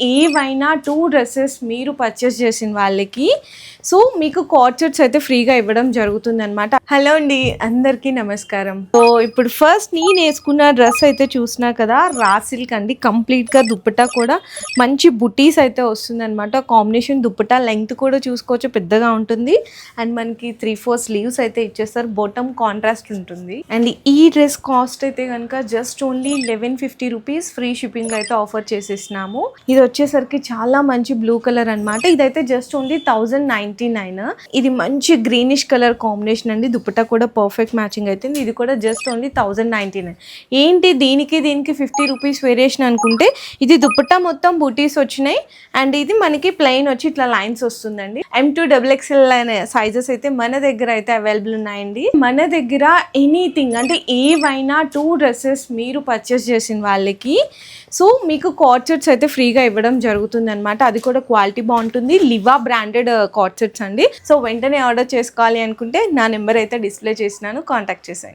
ఏవైనా 2 డ్రెస్సెస్ మీరు పర్చేస్ చేసిన వాళ్ళకి సో మీకు కార్డ్ సెట్స్ అయితే ఫ్రీగా ఇవ్వడం జరుగుతుంది అనమాట. హలో అండి, అందరికీ నమస్కారం. సో ఇప్పుడు ఫస్ట్ నేను వేసుకున్న డ్రెస్ అయితే చూసినా కదా, రా సిల్క్ అండి. కంప్లీట్గా దుప్పటా కూడా మంచి బుటీస్ అయితే వస్తుంది అనమాట. కాంబినేషన్ దుప్పటా లెంగ్త్ కూడా చూసుకోవచ్చు, పెద్దగా ఉంటుంది. అండ్ మనకి 3/4 స్లీవ్స్ అయితే ఇచ్చేస్తారు. బాటమ్ కాంట్రాస్ట్ ఉంటుంది. అండ్ ఈ డ్రెస్ కాస్ట్ అయితే కనుక just only 1150 rupees free shipping అయితే ఆఫర్ చేసేసినాము. ఇది వచ్చేసరికి చాలా మంచి బ్లూ కలర్ అనమాట. ఇదైతే జస్ట్ ఓన్లీ 1099. ఇది మంచి గ్రీనిష్ కలర్ కాంబినేషన్ అండి. దుపట్టా కూడా పర్ఫెక్ట్ మ్యాచింగ్ అవుతుంది. ఇది కూడా జస్ట్ ఓన్లీ 1099. ఏంటి దీనికి 50 రూపీస్ వేరియేషన్ అనుకుంటే, ఇది దుపట్టా మొత్తం బూటీస్ వచ్చినాయి. అండ్ ఇది మనకి ప్లెయిన్ వచ్చి ఇట్లా లైన్స్ వస్తుందండి. M2XXL అనే సైజెస్ అయితే మన దగ్గర అయితే అవైలబుల్ ఉన్నాయండి. మన దగ్గర ఎనీథింగ్ అంటే ఏవైనా 2 డ్రెస్సెస్ మీరు పర్చేస్ చేసిన వాళ్ళకి సో మీకు కార్డ్ సెట్స్ అయితే ఫ్రీగా ఇవ్వడం జరుగుతుంది అనమాట. అది కూడా క్వాలిటీ బాగుంటుంది. లివా బ్రాండెడ్ కార్డ్ సెట్స్ అండి. సో వెంటనే ఆర్డర్ చేసుకోవాలి అనుకుంటే నా నెంబర్ అయితే డిస్ప్లే చేసినాను, కాంటాక్ట్ చేసాను.